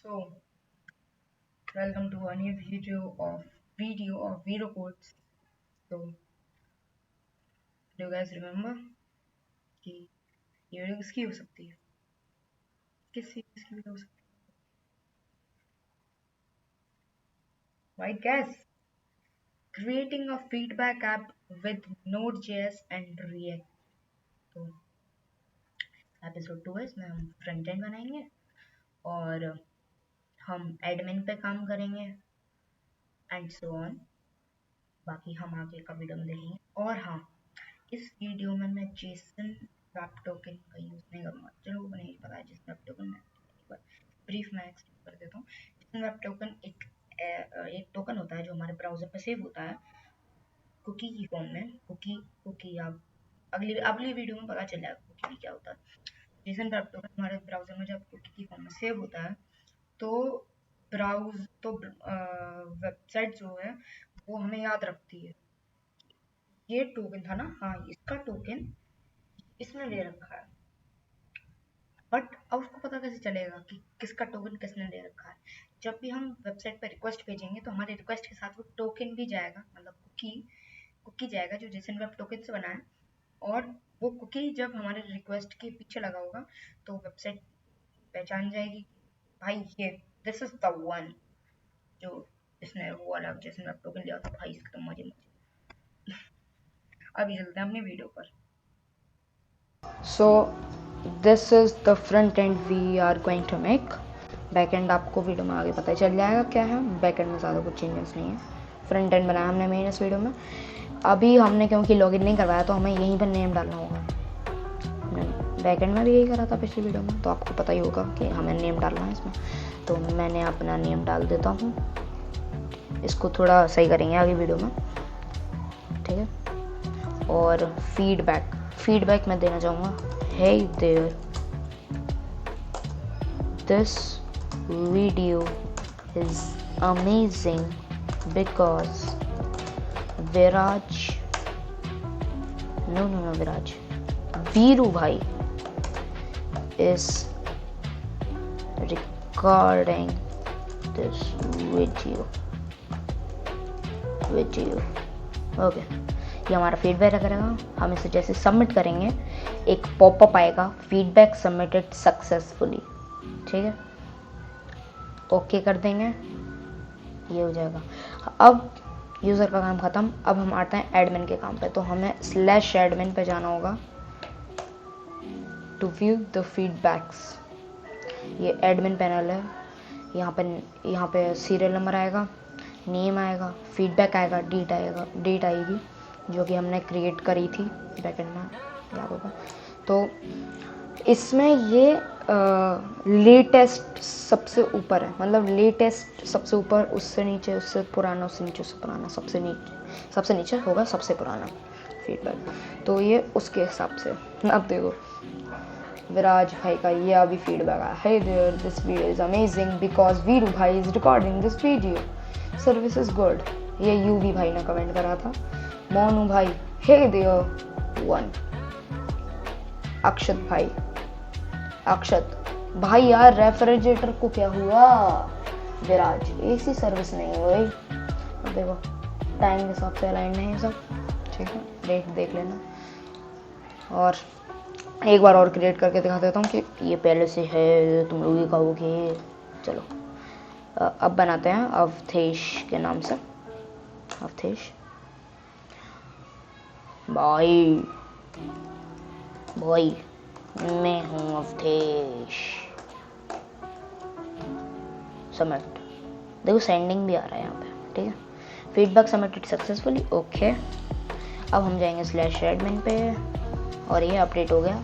So, welcome to a new video of Vero Codes. So, do you guys remember कि ये video किसकी हो सकती है? किसकी वीडियो हो सकती है? Right guess. Creating a feedback app with Node.js and React. तो एपिसोड 2 है, इसमें हम फ्रंट एंड बनाएंगे और हम एडमिन पे काम करेंगे एंड सो ऑन. बाकी हम आगे का वीडियो में देखेंगे. और हाँ, इस वीडियो में मैं जेसन वेब टोकन का यूज़ नहीं करूँगा. चलो मुझे नहीं पता है जेसन वेब टोकन में एक बार ब्रीफ में एक्सप्लेन कर देता हूँ. जेसन वेब टोकन एक टोकन होता है जो हमारे ब्राउज़र पे सेव होता है कुकी की फॉर्म में. कुकी आप अगली वीडियो में पता चल जाएगा कुकी क्या होता है. जेसन वेब टोकन हमारे ब्राउज़र में जब कुकी की फॉर्म में सेव होता है तो वेबसाइट जो है वो हमें याद रखती है. ये टोकन था ना, हाँ, इसका टोकन इसने ले रखा है. बट अब उसको पता कैसे चलेगा कि किसका टोकन किसने ले रखा है? जब भी हम वेबसाइट पर रिक्वेस्ट भेजेंगे तो हमारे रिक्वेस्ट के साथ वो टोकन भी जाएगा, मतलब कुकी जाएगा जो जेसन वेब टोकन से बना है. और वो कुकी जब हमारे रिक्वेस्ट के पीछे लगा होगा तो वेबसाइट पहचान जाएगी भाई ये दिस इज द वन जो इसने वो वाला जेसन वेब टोकन लिया था. भाई इसके तो मजे. अभी चलते हैं अपनी वीडियो पर. So this is the front end we are going to make. Back and आपको वीडियो में आगे पता चल जाएगा क्या है. बैक एंड में ज़्यादा कुछ चेंजेस नहीं है. फ्रंट एंड बनाया हमने मेन इस वीडियो में. अभी हमने क्योंकि लॉगिन नहीं करवाया तो हमें यहीं पर नेम डालना होगा. बैक एंड में भी यही करा था पिछली वीडियो में, तो आपको पता ही होगा कि हमें नेम डालना है इसमें. तो मैंने अपना नेम डाल देता हूँ. इसको थोड़ा सही करेंगे आगे वीडियो में, ठीक है. और फीडबैक मैं देना चाहूँगा. Hey there, this video is amazing because Viraj Veeru bhai is recording this video. Okay, ये हमारा फीडबैक करेगा. हम इसे जैसे सबमिट करेंगे एक पॉपअप आएगा, फीडबैक सबमिटेड सक्सेसफुली. ठीक है, ओके कर देंगे, ये हो जाएगा. अब यूज़र का काम ख़त्म. अब हम आते हैं एडमिन के काम पे. तो हमें /admin पे जाना होगा टू व्यू द फीडबैक्स. ये एडमिन पैनल है. यहाँ पे सीरियल नंबर आएगा, नेम आएगा, फीडबैक आएगा, डेट आएगी जो कि हमने क्रिएट करी थी बैकएंड में, याद होगा. तो इसमें ये लेटेस्ट सबसे ऊपर है, मतलब लेटेस्ट सबसे ऊपर, उससे नीचे उससे पुराना, उससे नीचे उससे पुराना, सबसे नीचे होगा सबसे पुराना फीडबैक. तो ये उसके हिसाब से. अब देखो विराज भाई का ये अभी फीडबैक आया. Hey there, this video is amazing because Veeru भाई is recording this video. Service is good. ये यूवी भाई ने कमेंट करा था. मोनू भाई, हे देयर 1. अक्षत भाई यार रेफ्रिजरेटर को क्या हुआ? विराज एसी सर्विस नहीं हुई. अब देखो टाइम के हिसाब से अलाइन नहीं है सब, ठीक है, देख लेना. और एक बार और क्रिएट करके दिखा देता हूँ कि ये पहले से है, तुम लोग ही कहोगे. चलो अब बनाते हैं अवधेश के नाम से. अवधेश भाई मैं हूँ अवधेश. सबमिट. देखो सेंडिंग भी आ रहा है यहाँ पे, ठीक है. Feedback submitted successfully. ओके, अब हम जाएंगे /admin पे और ये अपडेट हो गया.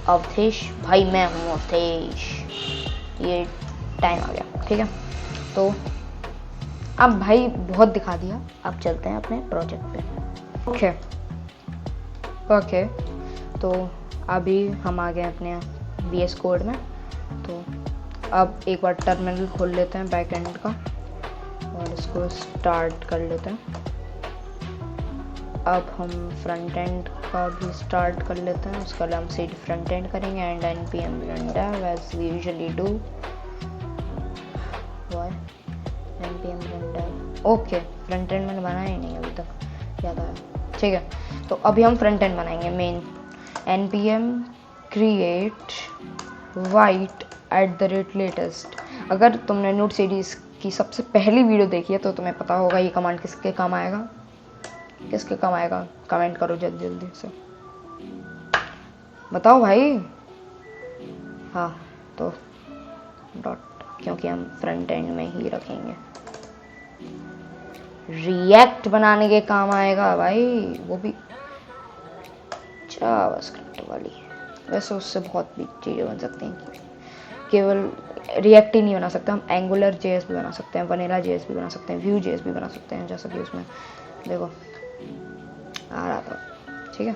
अवधेश भाई मैं हूँ अवधेश. ये टाइम आ गया, ठीक है. तो अब भाई बहुत दिखा दिया, अब चलते हैं अपने प्रोजेक्ट पे. ओके, तो अभी हम आ गए अपने VS कोड में. तो अब एक बार टर्मिनल खोल लेते हैं बैक एंड का और इसको स्टार्ट कर लेते हैं. अब हम फ्रंट एंड का भी स्टार्ट कर लेते हैं. उसके लिए हम cd फ्रंट एंड करेंगे and npm dev as we usually do. Troy npm render। Okay, front end मैंने बनाया ही नहीं अभी तक, याद आया। ठीक है, तो अभी हम फ्रंट एंड बनाएंगे। Main npm create white@latest। अगर तुमने नोड सीरीज की सबसे पहली वीडियो देखी है तो तुम्हें पता होगा ये कमांड किसके काम आएगा, किसके काम आएगा। कमेंट करो जल्दी जल्दी से, बताओ भाई। हाँ, तो डॉट, क्योंकि हम फ्रंट एंड में ही रखेंगे। रिएक्ट बनाने के काम आएगा भाई, वो भी जावास्क्रिप्ट वाली। वैसे उससे बहुत भी चीज़ें बन सकती हैं, केवल रिएक्ट ही नहीं बना सकते हम, एंगुलर जेएस भी बना सकते हैं, वनीला जेएस भी बना सकते हैं, व्यू जेएस भी बना सकते हैं, जैसा कि उसमें देखो आ रहा था। ठीक है,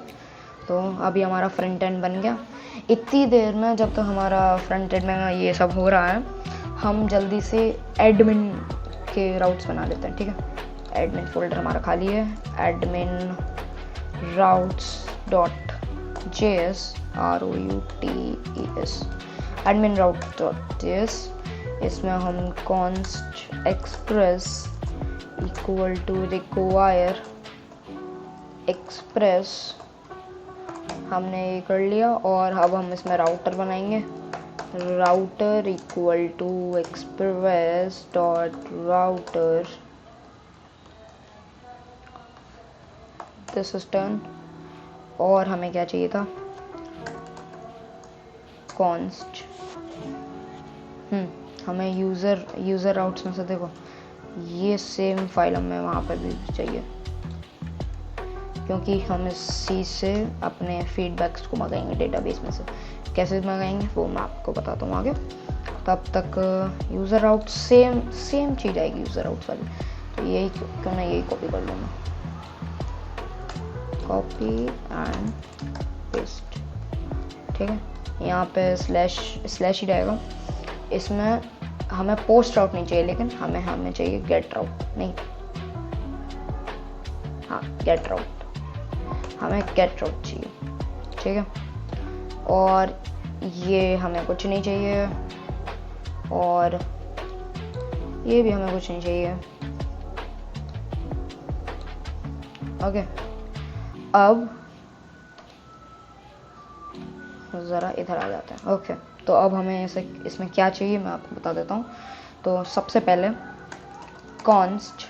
तो अभी हमारा फ्रंट एंड बन गया। इतनी देर में जब तक हमारा फ्रंट एंड में ये सब हो रहा है, हम जल्दी से एडमिन के राउट्स बना लेते हैं। ठीक है, एडमिन फोल्डर हमारा खाली है। Admin routes dot JS ROUTES, admin route dot JS. इसमें हम const express equal to require express हमने ये कर लिया, और अब हम इसमें राउटर बनाएंगे। Router equal to express dot router, this is done. और हमें क्या चाहिए था, कॉन्स्ट। हमें यूज़र राउट्स में से देखो ये सेम फाइल हमें वहाँ पर भी चाहिए, क्योंकि हम इस चीज़ से अपने फीडबैक्स को मंगाएंगे डेटाबेस में से। कैसे मंगाएंगे वो मैं आपको बताता हूँ आगे। तब तक यूज़र राउट सेम चीज़ आएगी यूज़र राउट वाली, तो यही क्यों ना यही कॉपी कर लूँगा, कॉपी एंड पेस्ट। ठीक है, यहाँ पे स्लैश ही रहेगा। इसमें हमें पोस्ट राउट नहीं चाहिए, लेकिन हमें चाहिए गेट राउट, नहीं हाँ गेट राउट, हमें गेट राउट चाहिए। ठीक है, और ये हमें कुछ नहीं चाहिए, और ये भी हमें कुछ नहीं चाहिए। ओके, अब ज़रा इधर आ जाते हैं। ओके, तो अब हमें इसमें क्या चाहिए मैं आपको बता देता हूँ। तो सबसे पहले const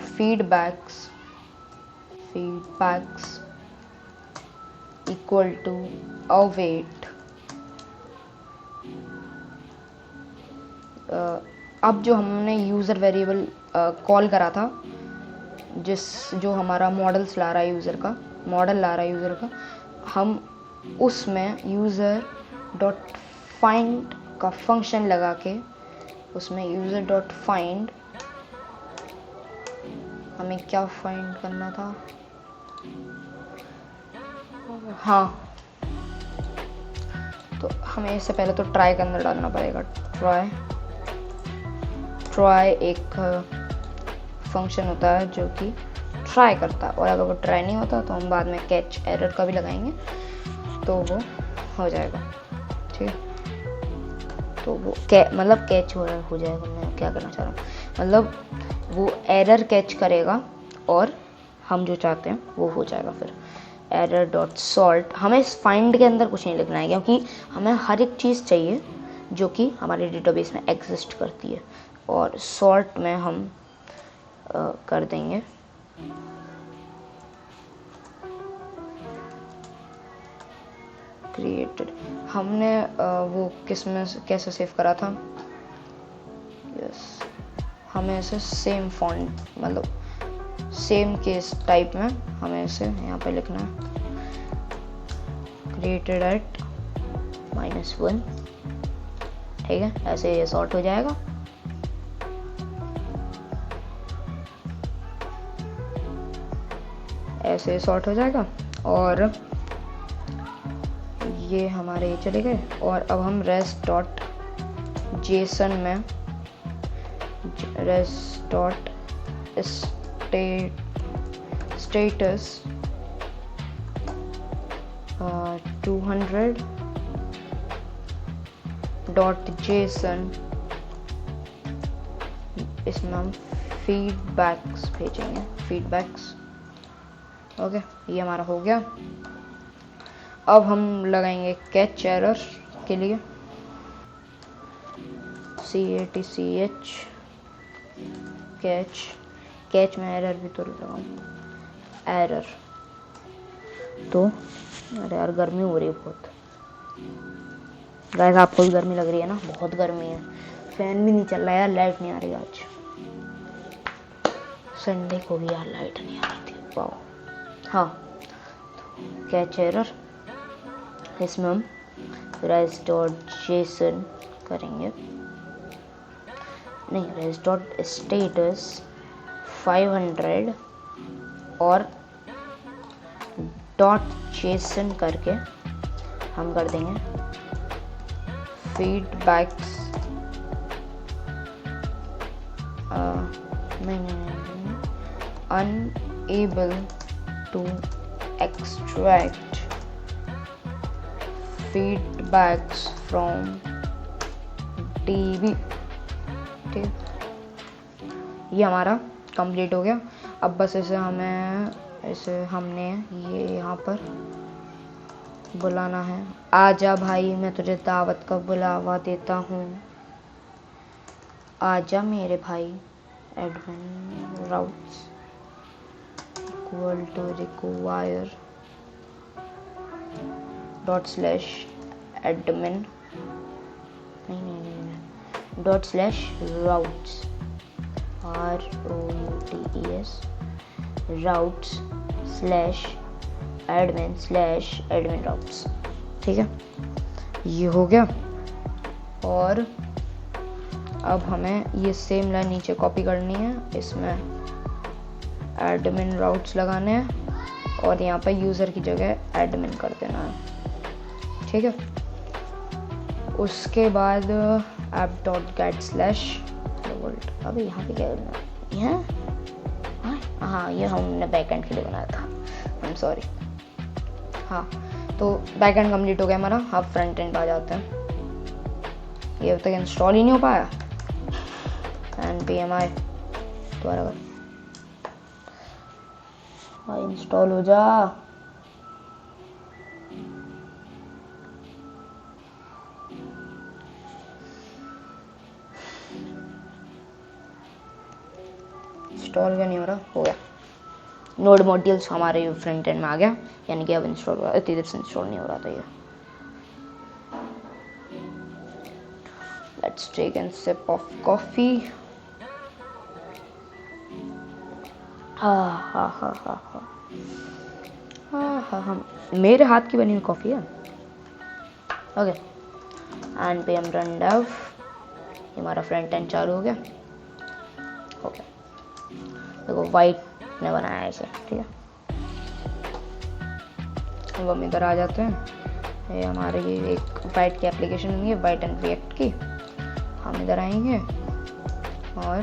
feedbacks equal to await. अब जो हमने यूज़र वेरिएबल कॉल करा था, जो हमारा मॉडल्स ला रहा है मॉडल ला रहा है यूज़र का, हम उसमें यूज़र डॉट फाइंड का फंक्शन लगा के, उसमें यूज़र डॉट फाइंड, हमें क्या फाइंड करना था, हाँ, तो हमें इससे पहले तो ट्राई के अंदर डालना पड़ेगा। ट्राई एक फंक्शन होता है जो कि ट्राई करता है, और अगर वो ट्राई नहीं होता तो हम बाद में कैच एरर का भी लगाएंगे, तो वो हो जाएगा। ठीक है, तो वो मतलब कैच हो जाएगा। मैं क्या करना चाह रहा हूँ, मतलब वो एरर कैच करेगा और हम जो चाहते हैं वो हो जाएगा। फिर एरर डॉट सॉल्ट, हमें इस फाइंड के अंदर कुछ नहीं लिखना है, क्योंकि हमें हर एक चीज़ चाहिए जो कि हमारे डेटाबेस में एग्जिस्ट करती है, और सॉर्ट में हम कर देंगे क्रिएटेड। हमने वो किस में कैसे सेव करा था, यस, हमें इसे सेम फॉन्ट मतलब सेम केस टाइप में हमें इसे यहाँ पे लिखना है, क्रिएटेड एट -1। ठीक है, ऐसे ये सॉर्ट हो जाएगा। ऐसे सॉर्ट हो जाएगा, और ये हमारे चले गए। और अब हम रेस्ट डॉट जेसन में rest dot status 200 dot JSON इसमें हम फीडबैक्स भेजेंगे, फीडबैक्स। ओके, ये हमारा हो गया। अब हम लगाएंगे कैच एरर के लिए CATCH कैच में एरर भी तो लगाऊं, एरर। तो अरे यार गर्मी हो रही है बहुत। गाइस आपको भी गर्मी लग रही है ना? बहुत गर्मी है, फैन भी नहीं चल रहा यार, लाइट नहीं आ रही आज। संडे को भी यार लाइट नहीं आ रही थी। वाओ। हाँ, कैच एरर, इसमें हम res.json करेंगे, नहीं res.status 500 और .json करके हम कर देंगे फीडबैक्स। नहीं, unable to extract feedbacks from DB। ठीक, ये हमारा कंप्लीट हो गया। अब बस हमने ये यहाँ पर बुलाना है। आजा भाई, मैं तुझे दावत का बुलावा देता हूँ, आजा मेरे भाई। Admin routes equal to require ./admin नहीं ./routes routes/admin routes। ठीक है, ये हो गया। और अब हमें ये सेम लाइन नीचे कॉपी करनी है, इसमें एडमिन राउट्स लगाने हैं और यहाँ पर यूज़र की जगह एडमिन कर देना है। ठीक है, उसके बाद app.get/world। अभी यहाँ पे क्या करना है? हाँ, ये हमने बैकएंड के लिए बनाया था, आई एम सॉरी। हाँ, तो बैकएंड कंप्लीट हो गया हमारा। अब फ्रंट एंड पे आ जाते हैं। ये अब तक इंस्टॉल ही नहीं हो पाया। npmi दोबारा कर, इंस्टॉल हो जा। इंस्टॉल क्या नहीं हो रहा? हो गया। नोड मॉड्यूल्स हमारे फ्रंट एंड में आ गया, यानी कि अब इंस्टॉल हो रहा है। इतनी देर से इंस्टॉल नहीं हो रहा था ये। Let's take an sip of coffee. हाँ, मेरे हाथ की बनी हुई कॉफी है। ओके, npm run dev, हमारा फ्रंट एंड चालू हो गया। ओके, देखो वाइट ने बनाया है इसे। ठीक है, अब हम इधर आ जाते हैं। ये हमारे ये एक वाइट की एप्लीकेशन होंगी, वाइट एंड रिएक्ट की। हम इधर आएंगे और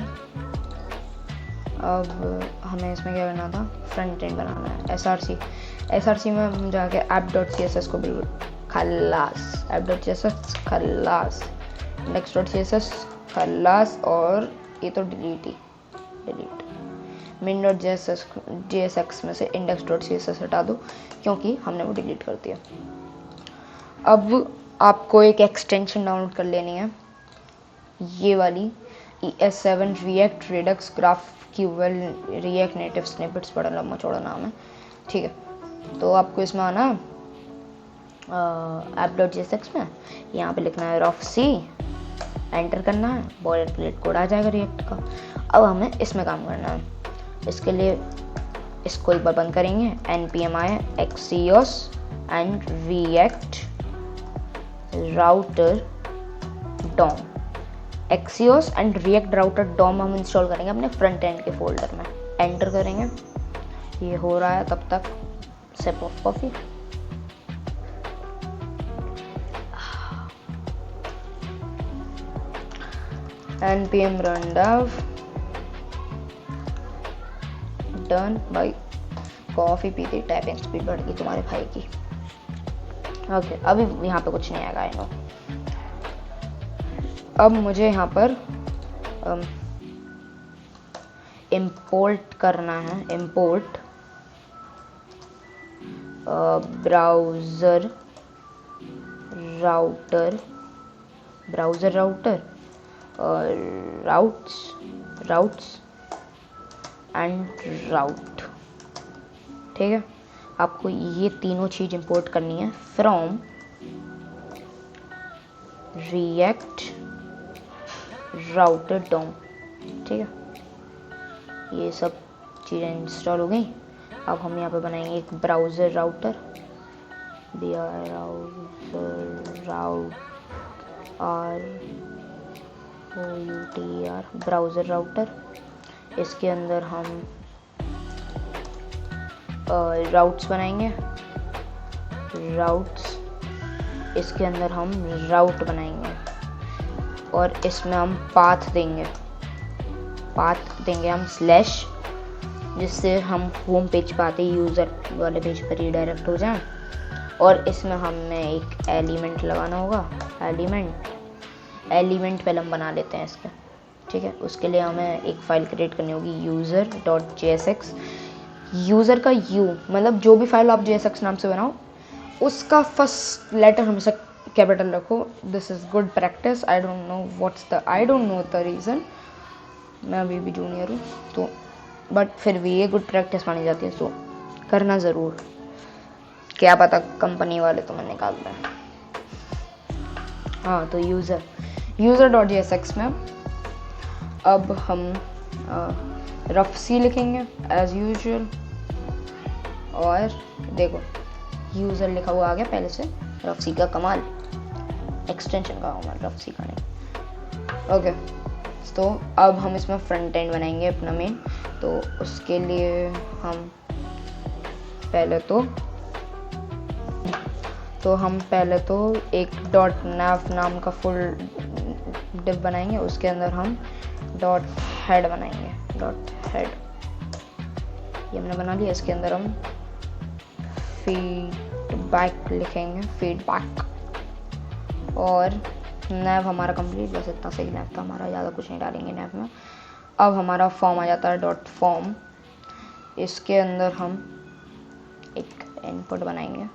अब हमें इसमें क्या करना था? फ्रंट एंड बनाना है। SRC में हम जाके app.css को बिल्कुल खल्लास, app.css खल्लास, index.css खल्लास, और ये तो डिलीट min.jsx में से index.css हटा दो, क्योंकि हमने वो डिलीट कर दिया। अब आपको एक एक्सटेंशन डाउनलोड कर लेनी है, ये वाली ES7 React Redux GraphQL React Native Snippets, बड़ा लंबा चौड़ा नाम है। ठीक है, तो आपको इसमें आना app.jsx में, यहाँ पे लिखना है rofc, एंटर करना है, बॉयलर प्लेट कोड आ जाएगा रिएक्ट का। अब हमें इसमें काम करना है। इसके लिए इसको एक बार बंद करेंगे, npmi axios and react router DOM। Axios and React Router DOM हम इंस्टॉल करेंगे अपने फ्रंट एंड के फोल्डर में। एंटर करेंगे, ये हो रहा है। तब तक sip of coffee. npm run dev done भाई। कॉफी पीते टाइपिंग स्पीड बढ़ गई तुम्हारे भाई की। ओके, अभी यहाँ पे कुछ नहीं आएगा, आई नो। अब मुझे यहाँ पर इंपोर्ट करना है, import browser router routes and route. ठीक है, आपको ये तीनों चीज़ इंपोर्ट करनी है फ्रॉम रिएक्ट राउटर डोम। ठीक है, ये सब चीज़ें इंस्टॉल हो गई। अब हम यहाँ पे बनाएंगे एक ब्राउज़र राउटर, ब्राउज़र राउटर। इसके अंदर हम राउट्स बनाएंगे, राउट्स। इसके अंदर हम राउट बनाएंगे और इसमें हम पाथ देंगे हम स्लैश, जिससे हम होम पेज पे आते ही यूज़र वाले पेज पर रीडायरेक्ट हो जाएं। और इसमें हमें एक एलिमेंट लगाना होगा, एलिमेंट पहले हम बना लेते हैं इसका। ठीक है, उसके लिए हमें एक फ़ाइल क्रिएट करनी होगी user.jsx। यूज़र का यू मतलब जो भी फाइल आप JSX नाम से बनाओ उसका फर्स्ट लेटर हमेशा कैपिटल रखो। This is good practice. I don't know the reason, मैं अभी भी जूनियर हूँ तो, बट फिर भी ये गुड प्रैक्टिस मानी जाती है, तो करना ज़रूर, क्या पता कंपनी वाले तो मैं निकाल दें। हाँ, तो user.jsx में अब हम रफ सी लिखेंगे एज यूजुअल। और देखो यूज़र लिखा हुआ आ गया पहले से, रफ सी का कमाल, एक्सटेंशन का कमाल, रफ सी का नहीं। ओके, तो अब हम इसमें फ्रंट एंड बनाएंगे अपना मेन। तो उसके लिए हम पहले तो एक डॉट nav नाम का फुल डिव बनाएंगे। उसके अंदर हम डॉट हेड बनाएंगे, डॉट हेड ये हमने बना लिया। इसके अंदर हम फीडबैक लिखेंगे, फीडबैक। और nav हमारा कंप्लीट, बस इतना सही nav था हमारा, ज़्यादा कुछ नहीं डालेंगे nav में। अब हमारा फॉर्म आ जाता है डॉट फॉर्म। इसके अंदर हम एक इनपुट बनाएंगे।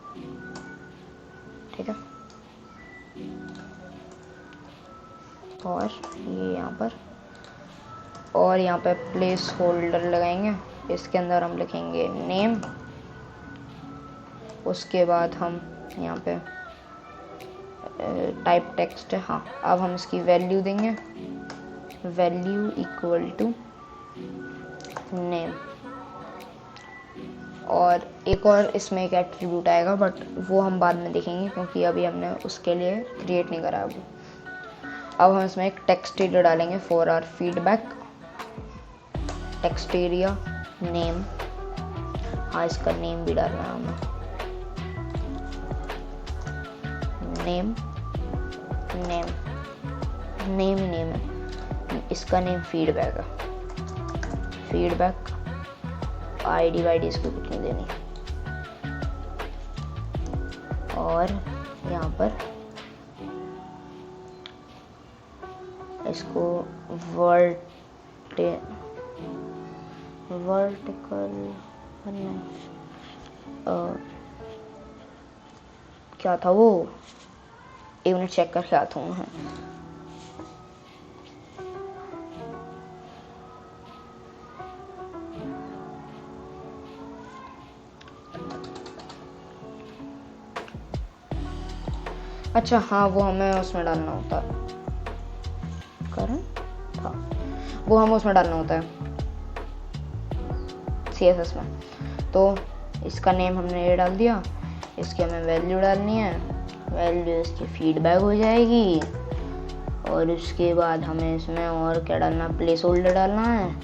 ठीक है, और ये यहाँ पर, और यहाँ पे प्लेस होल्डर लगाएंगे। इसके अंदर हम लिखेंगे नेम। उसके बाद हम यहाँ पे टाइप टेक्स्ट है, हाँ। अब हम इसकी वैल्यू देंगे, वैल्यू इक्वल टू नेम। और एक और इसमें एक एट्रीब्यूट आएगा, बट वो हम बाद में देखेंगे क्योंकि अभी हमने उसके लिए क्रिएट नहीं करा है अभी। अब हम इसमें एक टेक्स्ट एरिया डालेंगे for our feedback, text area name. हाँ, इसका नेम भी डालना है हमें, नेम ही नेम है। इसका नेम फीडबैक है, फीडबैक। आईडी वाईडी इसको कुछ नहीं देनी। और यहाँ पर इसको वर्टिकल क्या था वो, एक मिनट चेक करके आता हूँ मैं। अच्छा हाँ, वो हमें उसमें डालना होता है, करंट, हाँ वो हमें उसमें डालना होता है CSS में। तो इसका नेम हमने ये डाल दिया। इसकी हमें वैल्यू डालनी है, वैल्यू इसकी फीडबैक हो जाएगी। और उसके बाद हमें इसमें और क्या डालना, प्लेस होल्डर डालना है।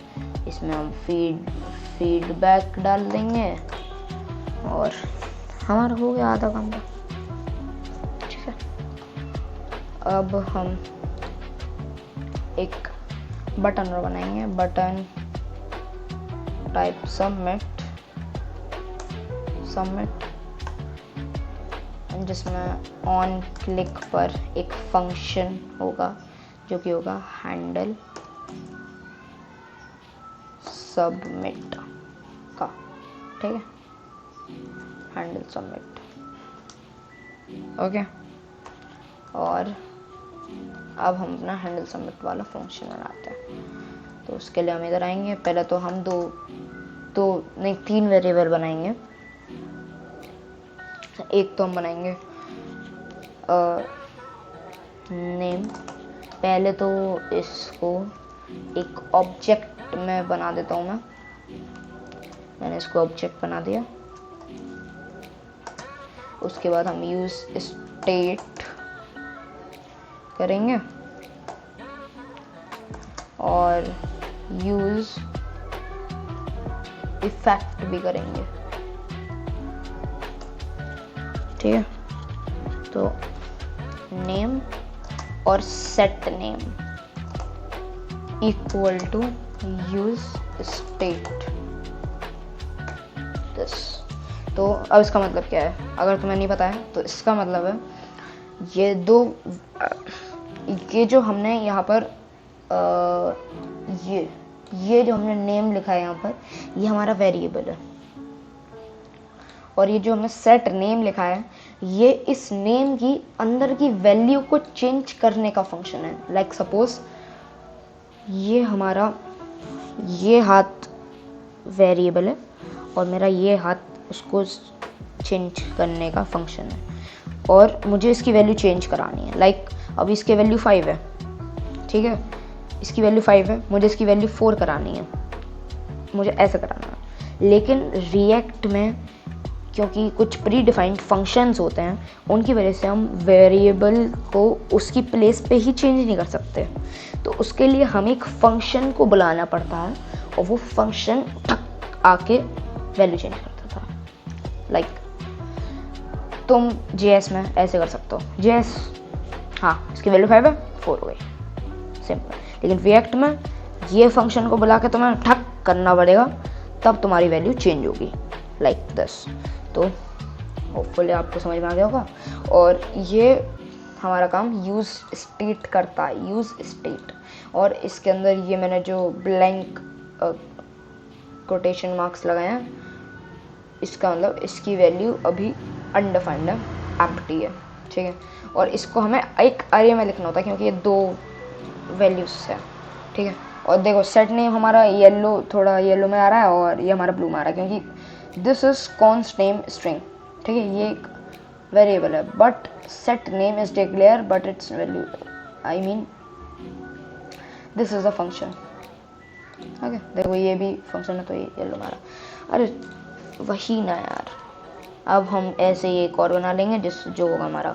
इसमें हम फीडबैक डाल देंगे और हमारा हो गया आधा काम। ठीक है, अब हम एक बटन बनाएंगे, बटन टाइप सबमिट, जिसमें ऑन क्लिक पर एक फंक्शन होगा जो कि होगा हैंडल सबमिट का, ठीक है, हैंडल सबमिट, ओके। और अब हम अपना हैंडल सबमिट वाला फंक्शन बनाते हैं। तो उसके लिए हम इधर आएंगे, पहले तो हम नहीं 3 वेरिएबल बनाएंगे। एक तो हम बनाएंगे नेम। पहले तो इसको एक ऑब्जेक्ट में बना देता हूँ मैंने इसको ऑब्जेक्ट बना दिया। उसके बाद हम यूज स्टेट करेंगे और यूज इफेक्ट भी करेंगे, ठीक है। तो नेम और set name equal to use state this. तो अब इसका मतलब क्या है, अगर तुम्हें नहीं पता है तो इसका मतलब है ये जो हमने यहाँ पर ये जो हमने नेम लिखा है यहाँ पर, ये हमारा वेरिएबल है। और ये जो हमने सेट नेम लिखा है, ये इस नेम की अंदर की वैल्यू को चेंज करने का फंक्शन है। लाइक सपोज ये हमारा ये हाथ वेरिएबल है और मेरा ये हाथ उसको चेंज करने का फंक्शन है, और मुझे इसकी वैल्यू चेंज करानी है। लाइक अब इसकी वैल्यू 5 है, ठीक है, इसकी वैल्यू 5 है, मुझे इसकी वैल्यू 4 करानी है, मुझे ऐसा कराना है। लेकिन रिएक्ट में क्योंकि कुछ प्री डिफाइंड फंक्शंस होते हैं, उनकी वजह से हम वेरिएबल को उसकी प्लेस पे ही चेंज नहीं कर सकते। तो उसके लिए हमें एक फंक्शन को बुलाना पड़ता है और वो फंक्शन आके वैल्यू चेंज करता था। लाइक तुम JS में ऐसे कर सकते हो, JS हाँ इसकी वैल्यू 5 है, 4 हो गई, सिंपल। लेकिन रिएक्ट में ये फंक्शन को बुला के तुम्हें ठक करना पड़ेगा, तब तुम्हारी वैल्यू चेंज होगी, लाइक दिस। तो होपफुली आपको समझ में आ गया होगा। और ये हमारा काम यूज़ स्टेट करता है, यूज़ स्टेट। और इसके अंदर ये मैंने जो ब्लैंक कोटेशन मार्क्स लगाए हैं, इसका मतलब इसकी वैल्यू अभी अनडिफाइंड है, एम्प्टी है, ठीक है। और इसको हमें एक अरे में लिखना होता है क्योंकि ये 2 वैल्यूज है, ठीक है। और देखो सेट नेम हमारा येलो, थोड़ा येलो में आ रहा है और ये हमारा ब्लू में आ रहा है क्योंकि this is const name string, ठीक है, ये एक वेरिएबल है। But set name is declare but it's value, I mean this is a function, okay. देखो ये भी फंक्शन है तो ये येलो में आ रहा, अरे वही ना यार। अब हम ऐसे ही एक और बना लेंगे जो होगा हमारा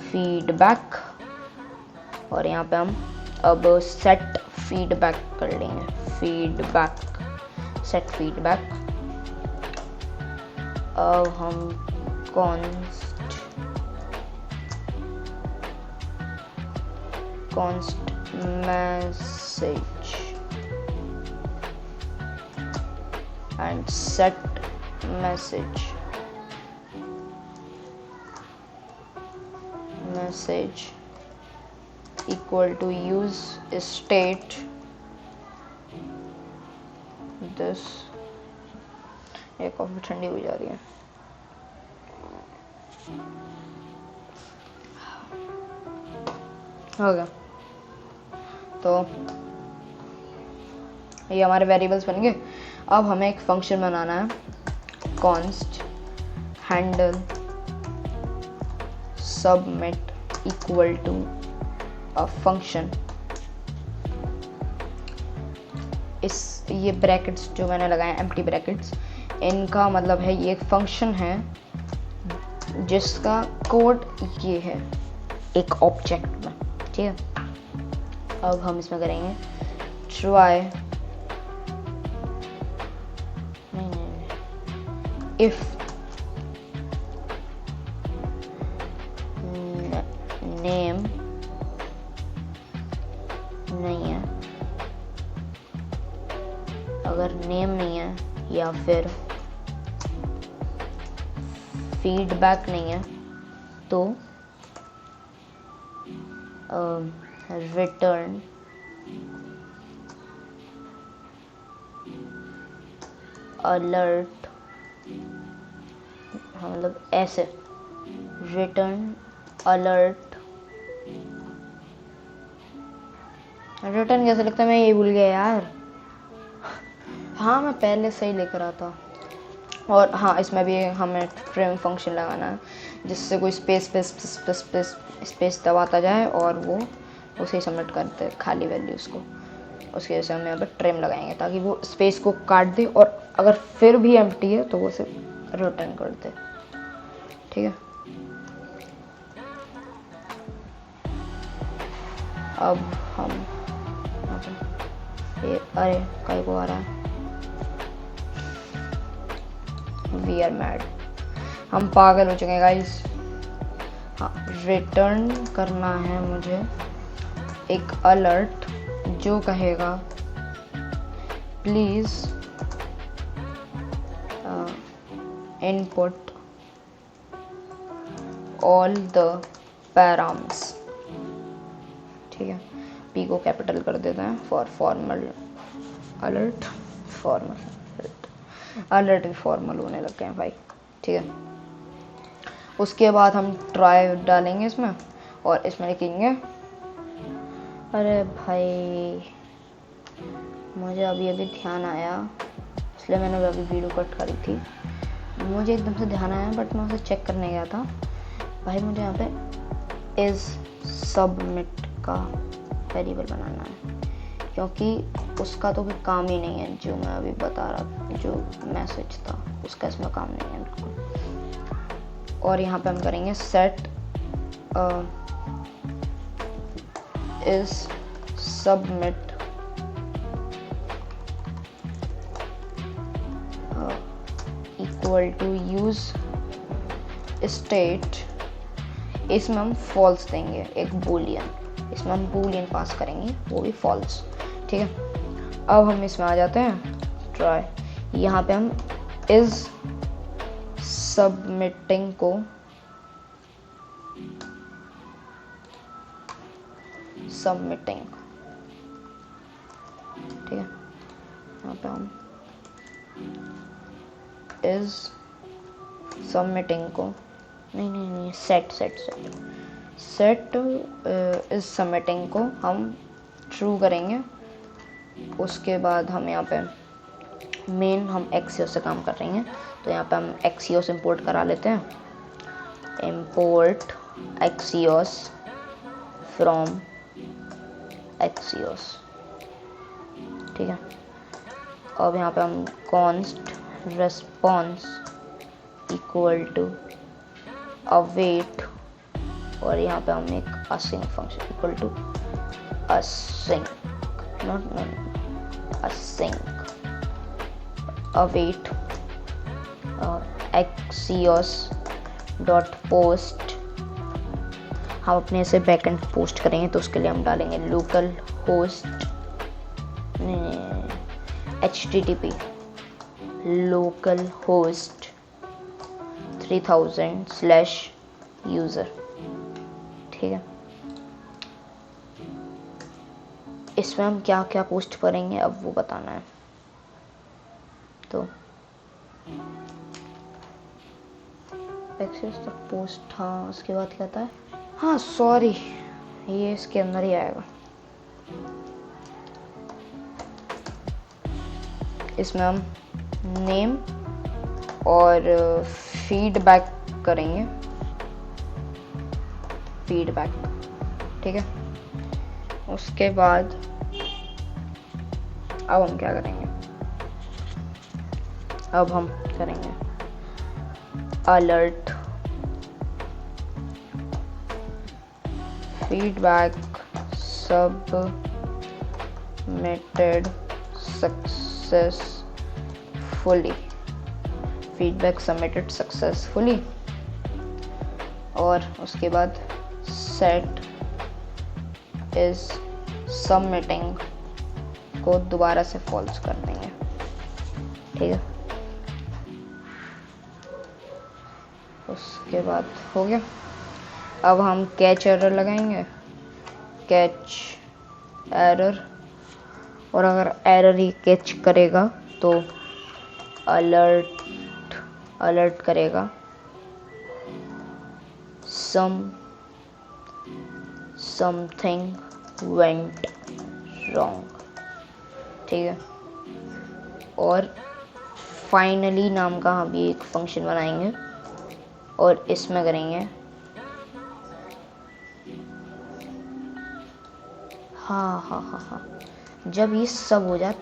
फीडबैक, और यहाँ पे हम अब सेट फीडबैक कर लेंगे, फीडबैक सेट फीडबैक। अब हम const message and set message equal to use state this। ये कॉफी ठंडी हो जा रही है। हो गया, तो ये हमारे वेरिएबल्स बन गए। अब हमें एक फंक्शन बनाना है, const handle submit equal to a function। ये ब्रैकेट्स जो मैंने लगाए एम्प्टी ब्रैकेट्स, इनका मतलब है ये एक फंक्शन है जिसका कोड ये है एक ऑब्जेक्ट में, ठीक है। अब हम इसमें करेंगे ट्राई, इफ नेम नहीं है, अगर नेम नहीं है या फिर फीडबैक नहीं है तो रिटर्न अलर्ट, हाँ मतलब ऐसे रिटर्न अलर्ट, रिटर्न कैसे लिखता है मैं यही भूल गया यार। हाँ मैं पहले सही लिख रहा था। और हाँ इसमें भी हमें ट्रिम फंक्शन लगाना है जिससे कोई स्पेस दबाता जाए और वो उसे सबमिट करते खाली वैल्यूज़ को। उसकी वजह से हम यहाँ पर ट्रिम लगाएंगे ताकि वो स्पेस को काट दे और अगर फिर भी एम्प्टी है तो वो उसे रिटर्न कर दे। ठीक है, अब हम ये अरे कहीं को आ रहा है, वी आर मैड, हम पागल हो चुके हैं गाइस। हाँ रिटर्न करना है मुझे एक अलर्ट जो कहेगा please input all the params. ठीक है, पी को कैपिटल कर देते हैं for formal alert, formal alert भी फॉर्मल होने लग गए हैं भाई। ठीक है, उसके बाद हम ट्राई डालेंगे इसमें और इसमें लिखेंगे, अरे भाई मुझे अभी अभी ध्यान आया इसलिए मैंने अभी वीडियो कट करी थी, मुझे एकदम से ध्यान आया बट मैं उसे चेक करने गया था भाई। मुझे यहाँ पे इज सबमिट का वेरिएबल बनाना है क्योंकि उसका तो कोई काम ही नहीं है, जो मैं अभी बता रहा जो मैसेज था उसका इसमें काम नहीं है बिल्कुल। और यहाँ पे हम करेंगे set is submit equal to use state, इसमें हम फॉल्स देंगे एक बूलियन, इसमें हम बूलियन पास करेंगे वो भी फॉल्स। ठीक है, अब हम इसमें आ जाते हैं ट्राई, यहाँ पे हम इज सबमिटिंग को सबमिटिंग, ठीक है, यहाँ पे हम इज सबमिटिंग को नहीं सेट इज सबमिटिंग को हम ट्रू करेंगे। उसके बाद हम यहाँ पे मेन हम एक्सियोस से काम कर रहे हैं तो यहाँ पे हम एक्सियोस इंपोर्ट करा लेते हैं, इंपोर्ट एक्सियोस फ्रॉम एक्सियोस। ठीक है, अब यहाँ पे हम const response equal to await और यहाँ पे हम एक async function equal to async not async await axios dot post, हम अपने से बैकएंड पोस्ट करेंगे तो उसके लिए हम डालेंगे local host HTTP local host 3000/user। ठीक है, इसमें हम क्या क्या पोस्ट करेंगे अब वो बताना है। तो एक्सेस तक पोस्ट था, उसके बाद क्या था, हाँ सॉरी ये इसके अंदर ही आएगा। इसमें हम नेम और फीडबैक करेंगे, फीडबैक। ठीक है, उसके बाद अब हम क्या करेंगे, अब हम करेंगे alert feedback submitted successfully, feedback submitted successfully. और उसके बाद सेट इज सबमिटिंग को दोबारा से फॉल्स कर देंगे। ठीक है, उसके बाद हो गया। अब हम कैच एरर लगाएंगे, कैच एरर, और अगर एरर ही कैच करेगा तो अलर्ट करेगा समथिंग वेंट रॉन्ग। ठीक है, और फाइनली नाम का हम भी एक फंक्शन बनाएंगे और इसमें करेंगे हाँ, जब ये सब हो जाए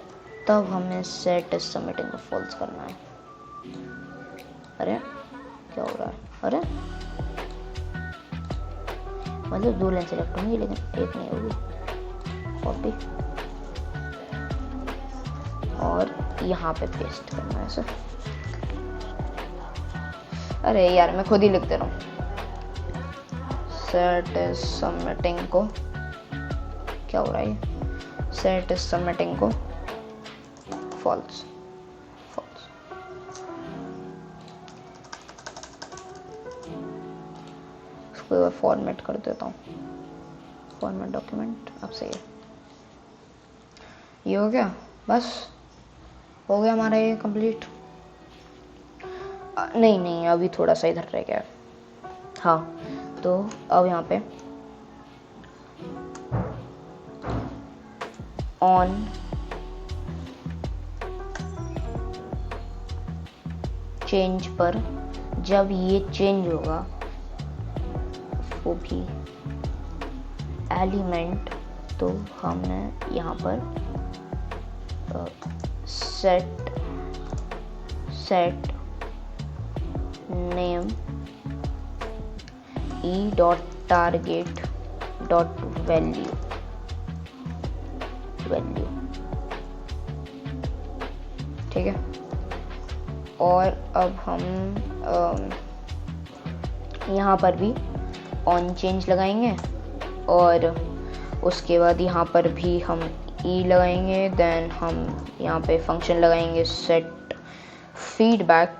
तब हमें सेट सबमिटिंग को फॉल्स करना है। अरे क्या हो रहा है? अरे मतलब 2 लाइन सेलेक्ट होंगी लेकिन एक नहीं होगी। कॉपी और यहाँ पे पेस्ट करना है ऐसे। अरे यार मैं खुद ही लिख दे रहा हूँ। सेट इज सबमिटिंग को क्या हो रहा है? सेट इज सबमिटिंग को फॉल्स। इसको फॉर्मेट कर देता हूँ। Format document. अब सही है, ये हो गया। बस हो गया हमारा ये कंप्लीट। नहीं अभी थोड़ा सा इधर रह गया। हाँ, तो अब यहाँ पे ऑन चेंज पर जब ये चेंज होगा वो भी एलिमेंट, तो हमने यहाँ पर सेट नेम e.target.value ठीक है। और अब हम यहाँ पर भी ऑन चेंज लगाएंगे और उसके बाद यहाँ पर भी हम ई लगाएंगे। देन हम यहाँ पे फंक्शन लगाएंगे सेट फीडबैक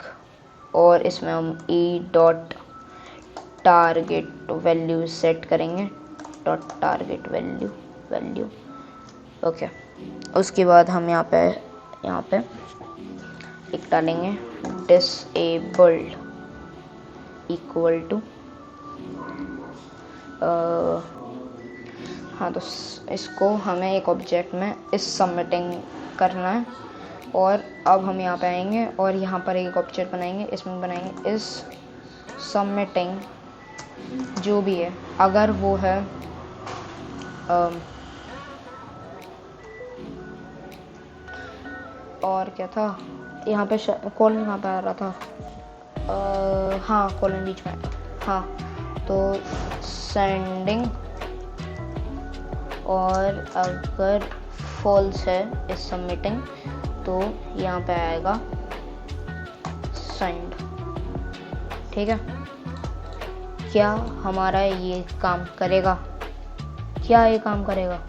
और इसमें हम e.target वैल्यू सेट करेंगे। .target value okay. उसके बाद हम यहाँ पे एक डालेंगे डिसेबल्ड इक्वल टू हाँ, तो इसको हमें एक ऑब्जेक्ट में इस सबमिटिंग करना है। और अब हम यहाँ पे आएंगे और यहाँ पर एक ऑब्जेक्ट बनाएंगे, इसमें बनाएंगे इस सबमिटिंग जो भी है, अगर वो है और क्या था यहाँ पे कॉलन कहाँ पे आ रहा था? हाँ, कॉलन बीच में। हाँ, तो सेंडिंग, और अगर फॉल्स है इस सबमिटिंग तो यहाँ पे आएगा सेंड। ठीक है, क्या हमारा ये काम करेगा? क्या ये काम करेगा?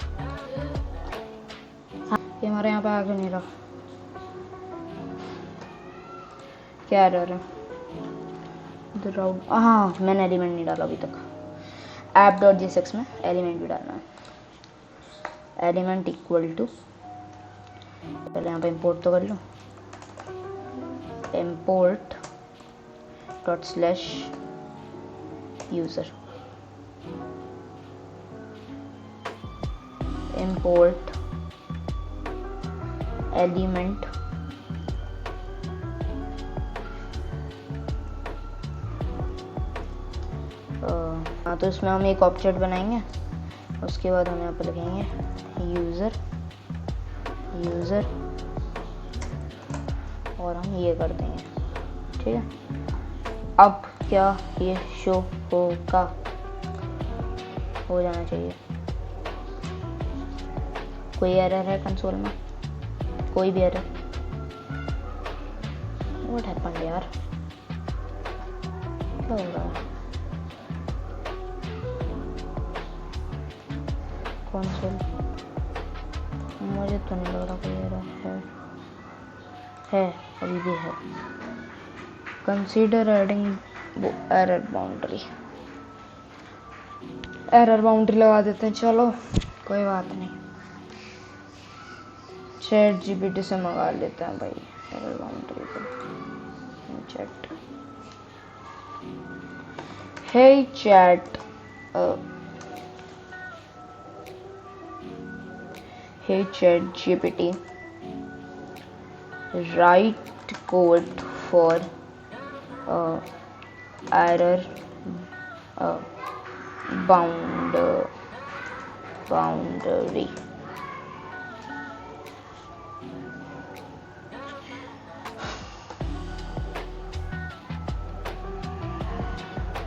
हाँ, ये हमारे यहाँ पे आगे नहीं रहा। क्या एरर है? हाँ, मैंने एलिमेंट नहीं डाला अभी तक। app.jsx में एलिमेंट भी डालना है। एलिमेंट इक्वल टू, पहले यहाँ पे इंपोर्ट तो कर लो, import dot slash user, import element हाँ, तो इसमें हम एक ऑब्जेक्ट बनाएंगे। उसके बाद हम यहाँ पर लिखेंगे यूज़र और हम ये कर देंगे। ठीक है, अब क्या ये शो होगा? हो जाना चाहिए। कोई एरर है कंसोल में? कोई भी एरर? व्हाट हैपेंड यार? क्या हो रहा है? कंसोल मुझे तो नहीं लग रहा कोई एरर है। अभी भी है। कंसीडर एडिंग एरर बाउंड्री लगा देते हैं। चलो कोई बात नहीं, ChatGPT से मंगा लेते हैं भाई। एरर बाउंड्री को chat hey chat uh, hey chat GPT write code for error uh, boundary.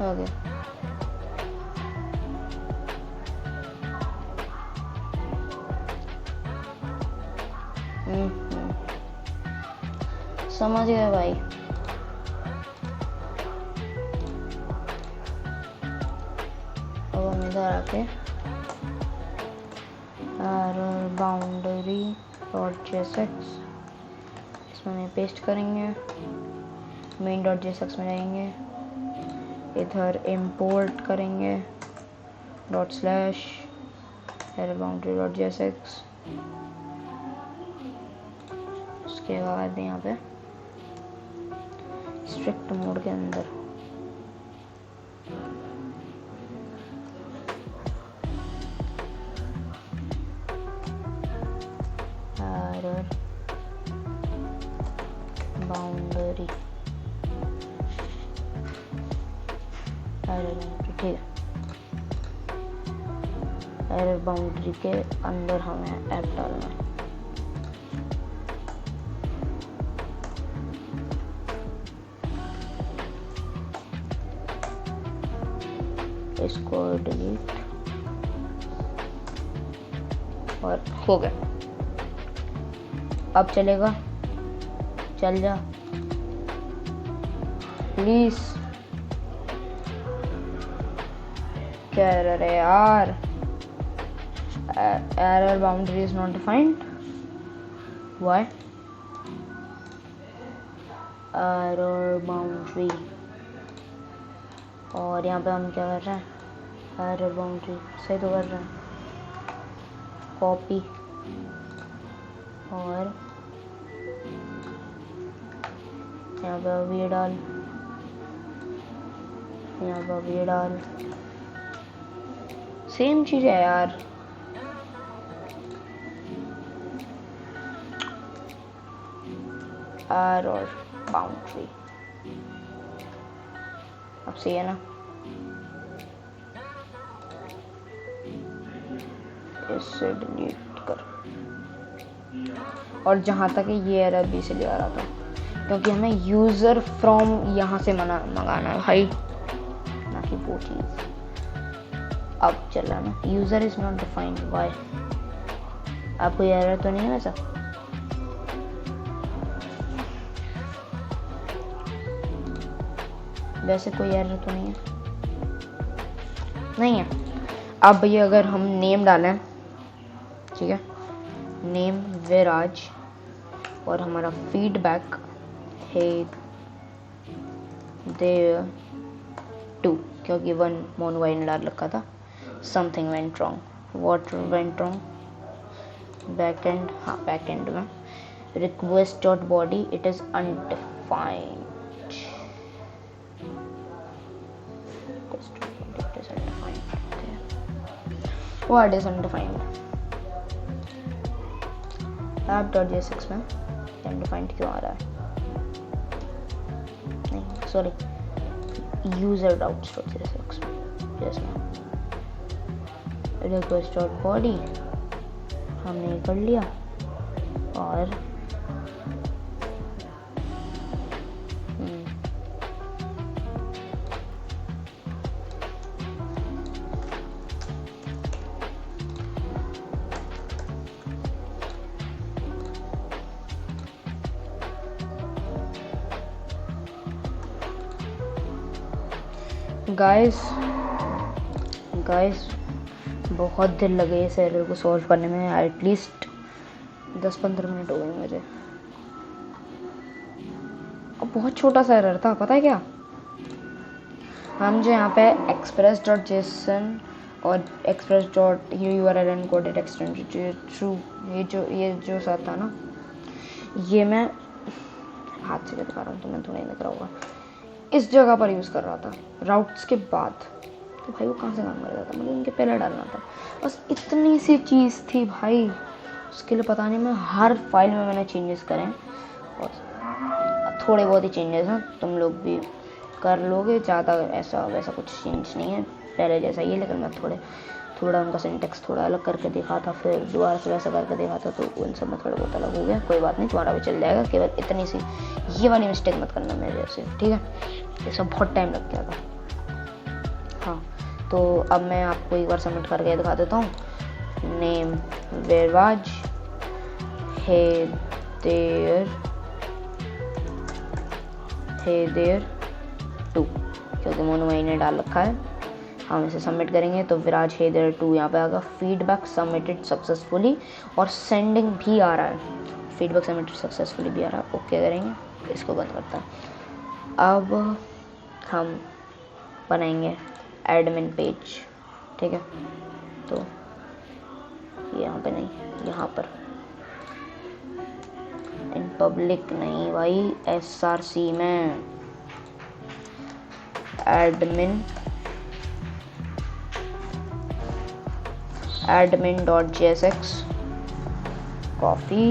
Okay. समझ गए भाई। अब हम इधर आके error boundary .jsx इसमें पेस्ट करेंगे, main .jsx में जाएंगे, इधर import करेंगे /error boundary .jsx। उसके बाद यहाँ पे स्ट्रिक्ट मोड के अंदर एरर बाउंड्री ठीक है। एरर बाउंड्री के अंदर हमें ऐप डालना है। इसको डिलीट और हो गया। अब चलेगा, चल जा प्लीज। क्या एरर है यार? Error boundary is not defined. Why? Error boundary. और यहाँ पे हम क्या कर रहे हैं? एरर बाउंड्री सही तो कर रहे हैं। कॉपी और यहाँ पे अब ये डाल, यहाँ पे अब ये डाल। सेम चीज है यार। एरर बाउंड्री अब सही है ना? इसे डिलीट कर। और जहाँ तक ये एरर भी इसलिए आ रहा था क्योंकि हमें यूजर फ्रॉम यहाँ से मंगाना है भाई, ना कि वो चीज। अब चल रहा ना, user is not defined. Why? आपको ये एरर तो नहीं है वैसा? वैसे कोई एरर तो नहीं है? नहीं है। अब ये अगर हम नेम डालें, ठीक है, नेम विराज, और हमारा फीडबैक है देयर टू, क्योंकि वन मोनोवाइन डाल रखा था। Something went wrong. What went wrong? Backend, हाँ बैकएंड में request dot body it is undefined. What is undefined? app.jsx में undefined क्यों आ रहा है? नहीं सॉरी, user routes.jsx में request dot body हमने कर लिया। और गाइस बहुत देर लगे इस एरर को सॉल्व करने में। एटलीस्ट 10-15 मिनट हो गए मुझे। अब बहुत छोटा सा एरर था, पता है क्या? हम जो यहाँ पे express.json और express.url encoded extension ट्रू, ये जो सा था ना, ये मैं हाथ से दिखा रहा हूँ, तुम्हें थोड़ा ही दिख रहा होगा। इस जगह पर यूज़ कर रहा था राउट्स के बाद। तो भाई वो कहाँ से काम कर रहा था, मुझे इनके पहले डालना था। बस इतनी सी चीज़ थी भाई, उसके लिए पता नहीं मैं हर फाइल में मैंने चेंजेस करे हैं, और थोड़े बहुत ही चेंजेस हैं, तुम लोग भी कर लोगे। ज़्यादा ऐसा वैसा कुछ चेंज नहीं है, पहले जैसा ही है, लेकिन मैं थोड़ा उनका सिंटेक्स थोड़ा अलग करके देखा था, फिर दोबारा से वैसा करके देखा था, तो उन सब में थोड़ा बहुत अलग हो गया। कोई बात नहीं, तुम्हारा भी चल जाएगा, केवल इतनी सी ये वाली मिस्टेक मत करना मेरे से, ठीक है। ये सब बहुत टाइम लग गया था। हाँ, तो अब मैं आपको एक बार सबमिट करके दिखा देता हूँ। Name Viraj, hey there too, क्योंकि मोनू भाई ने डाल रखा है। हम इसे सबमिट करेंगे तो विराज हे देयर टू यहाँ पे आएगा। फीडबैक सबमिटेड सक्सेसफुली, और सेंडिंग भी आ रहा है, फीडबैक सबमिटेड सक्सेसफुली भी आ रहा है। ओके करेंगे, इसको बंद करता है। अब हम बनाएंगे एडमिन पेज, ठीक है। तो यहाँ पे नहीं, यहाँ पर इन पब्लिक नहीं भाई, SRC में admin.jsx कॉफी।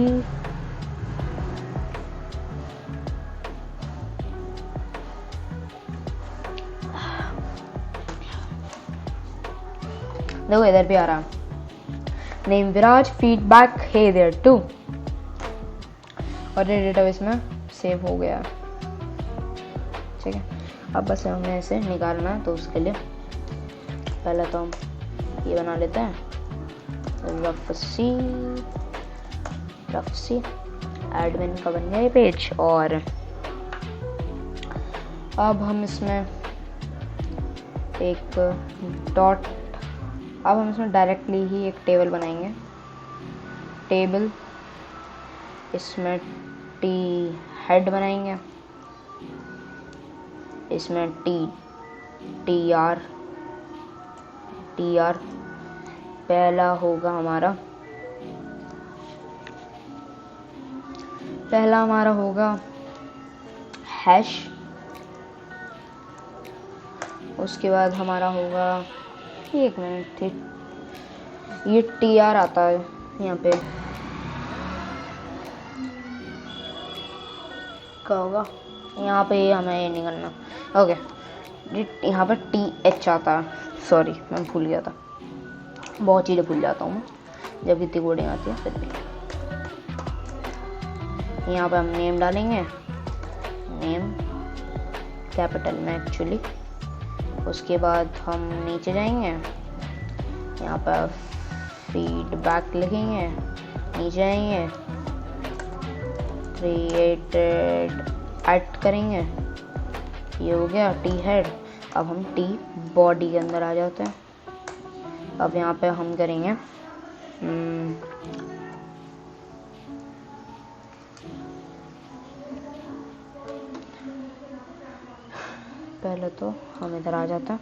देखो इधर भी आ रहा, name Viraj, feedback hey there too, और ये डेटाबेस में सेव हो गया, ठीक है। अब बस हमें इसे निकालना है, तो उसके लिए पहले तो हम ये बना लेते हैं, रफ सी एडमिन का बन गया ये पेज। और अब हम इसमें एक डॉट, अब हम इसमें डायरेक्टली ही एक टेबल बनाएंगे, टेबल, इसमें टी हेड बनाएंगे, इसमें टी आर पहला हमारा होगा हैश, उसके बाद हमारा होगा, एक मिनट, ये TR आता है यहाँ पे, क्या होगा यहाँ पे, हमें ये नहीं करना। ओके, यहाँ पर TH आता है, सॉरी मैं भूल गया था, बहुत चीज़ें भूल जाता हूँ मैं जब इतनी कोडिंग आती है। फिर भी यहाँ पे हम नेम डालेंगे, नेम कैपिटल में एक्चुअली। उसके बाद हम नीचे जाएंगे, यहाँ पर फीडबैक लिखेंगे, नीचे आएंगे, क्रिएटेड ऐड करेंगे, ये हो गया टी हेड। अब हम टी बॉडी के अंदर आ जाते हैं। अब यहाँ पे हम करेंगे पहले तो हम इधर आ जाते हैं,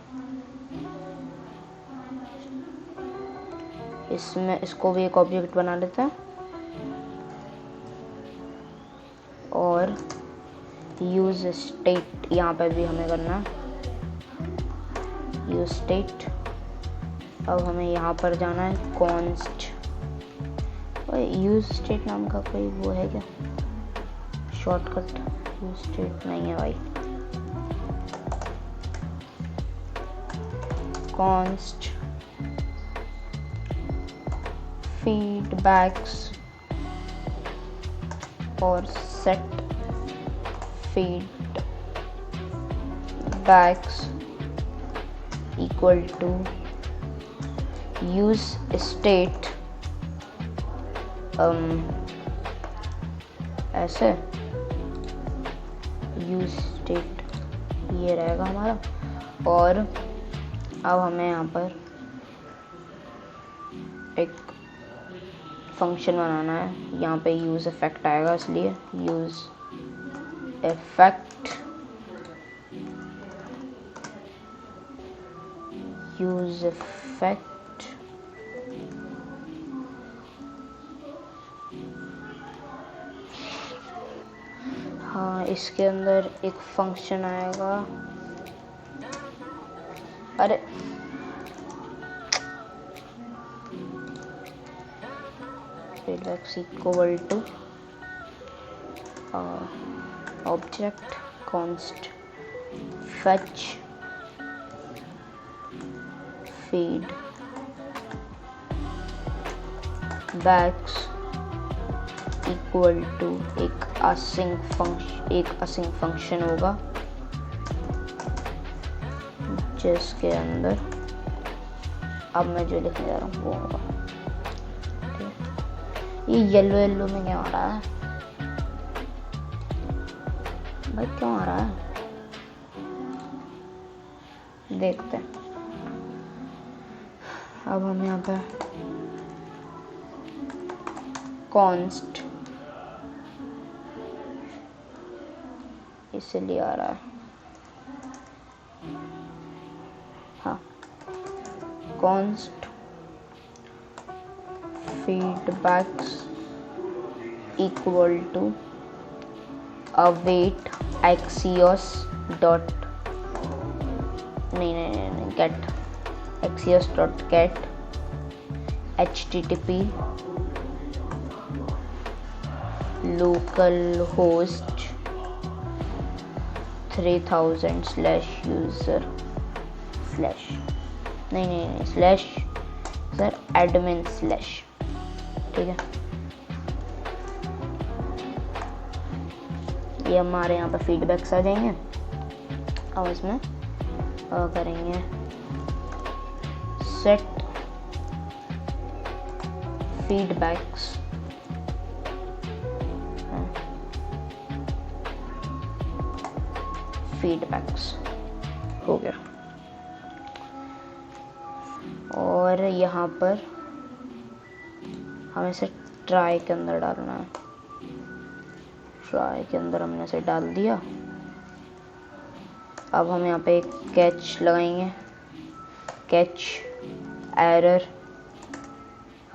इसमें इसको भी एक ऑब्जेक्ट बना लेते हैं, और यूज स्टेट यहाँ पे भी हमें करना है, यूज स्टेट। अब हमें यहाँ पर जाना है कॉन्स्ट, यूज स्टेट नाम का कोई वो है क्या शॉर्टकट? यूज स्टेट नहीं है भाई, कॉन्स्ट फीडबैक्स और set feedbacks equal to use state, ऐसे use state ये रहेगा हमारा। और अब हमें यहाँ पर एक फंक्शन बनाना है, यहाँ पे यूज इफेक्ट आएगा, इसलिए यूज इफेक्ट हाँ, इसके अंदर एक फंक्शन आएगा। अरे feedbacks equal to object const fetch feed backs equal to एक असिंक फंक्शन होगा जिसके अंदर अब मैं जो लिखने जा रहा हूँ वो होगा। ये येलो येलो में क्या आ रहा है भाई, क्यों आ रहा है? देखते हैं। अब हम यहाँ पे कॉन्स्ट इसलिए आ रहा है, हाँ, const feedbacks equal to await axios dot नहीं get axios dot get http local host 3000 slash user slash नहीं स्लैश सर एडमिन स्लैश, ठीक है। ये हमारे यहाँ पर फीडबैक्स आ जाएंगे और इसमें करेंगे सेट फीडबैक्स हो गया। और यहाँ पर हमें इसे ट्राई के अंदर डालना है। ट्राई के अंदर हमने इसे डाल दिया। अब हम यहाँ पे एक कैच लगाएंगे। कैच एरर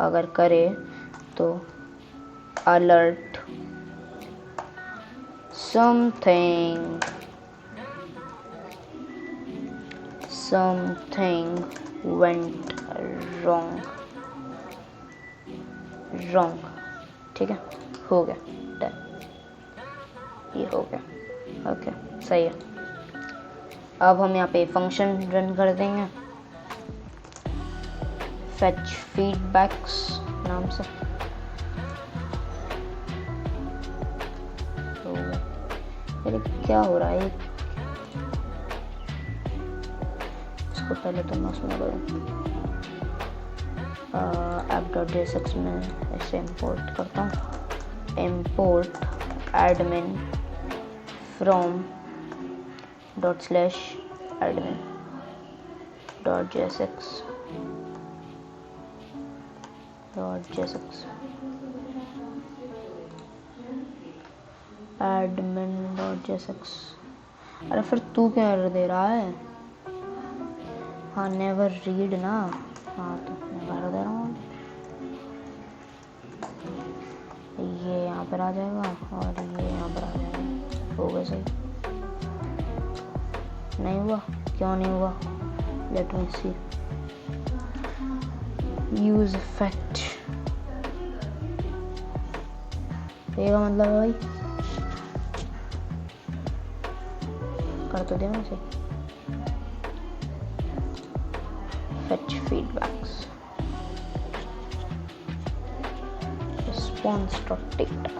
अगर करे तो अलर्ट समथिंग वेंट रॉन्ग, ठीक है, हो गया, डन, ये हो गया, ओके, सही है। अब हम यहाँ पे फंक्शन रन कर देंगे fetch feedbacks नाम से। तो अरे क्या हो रहा है, इसको पहले तो मैं उसमें app.jsx में इसे इंपोर्ट करता हूँ। Import admin from ./admin .jsx admin.jsx। अरे फिर तू क्या एरर दे रहा है? हाँ, नेवर रीड ना, हाँ तो नेवर दे रहा हूँ। ये यहाँ पर आ जाएगा और ये यहाँ पर आ जाएगा, हो गया सही। नहीं हुआ, क्यों नहीं हुआ? लेट मी सी। यूज इफेक्ट, ये का मतलब है भाई, कर तो दे मुझे। fetch feedbacks response.data।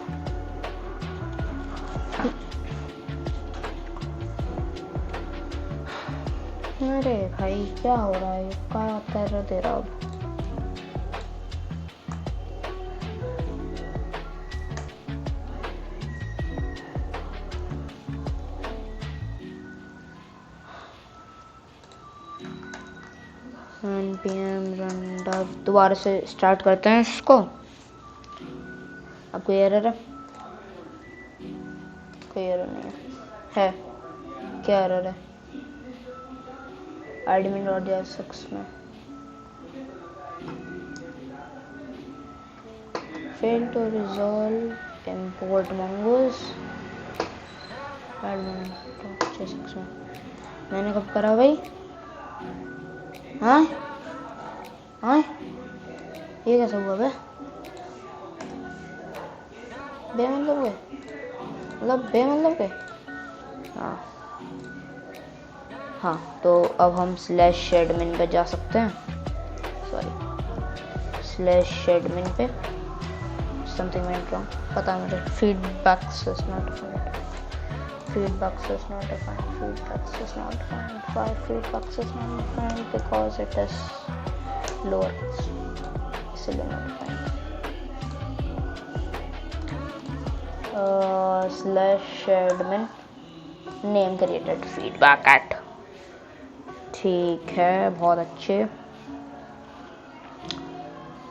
अरे भाई क्या हो रहा है, क्या कर दे रहा अब? npm run दोबारा से स्टार्ट करते हैं इसको। अब कोई एरर है? कोई एरर नहीं है। क्या एरर है? admin.jsx में fail to resolve import mongoose admin top 6 में मैंने कब करा भाई? हाँ हाँ, ये कैसा हुआ बे? बेमतलब के, मतलब बेमतलब के। हाँ हाँ, तो अब हम स्लैश एडमिन पे जा सकते हैं। सॉरी, स्लैश एडमिन पे समथिंग वेंट रॉन्ग, पता मुझे। Feedbacks is not found, feedbacks is not defined, feedbacks is not defined, why feedbacks is not defined, because it is lowercase, इसलिए not defined। slash admin name created feedback at, ठीक है, बहुत अच्छे।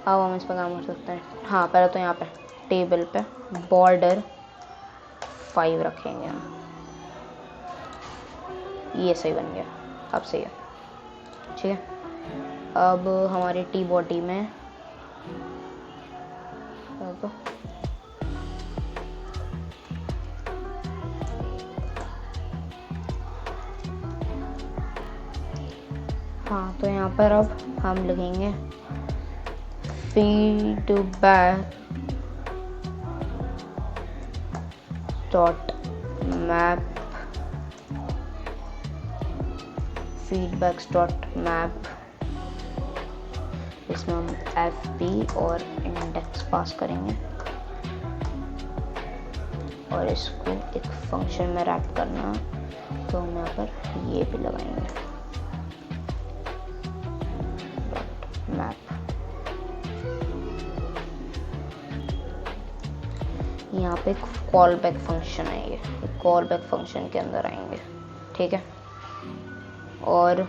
अब हम इस पर काम कर सकते हैं। हाँ, पहले तो यहाँ पे टेबल पे बॉर्डर 5 रखेंगे हम। ये सही बन गया, अब सही है, ठीक है। अब हमारी टी बॉडी में तो हाँ, तो यहाँ पर अब हम लिखेंगे feedback dot map, feedbacks dot map, इसमें हम fp और इंडेक्स पास करेंगे और इसको एक फंक्शन में रैप करना, तो हम यहाँ पर ये भी लगाएंगे डॉट मैप। यहाँ पे एक कॉल बैक फंक्शन है, ये कॉल बैक फंक्शन के अंदर आएंगे, ठीक है। और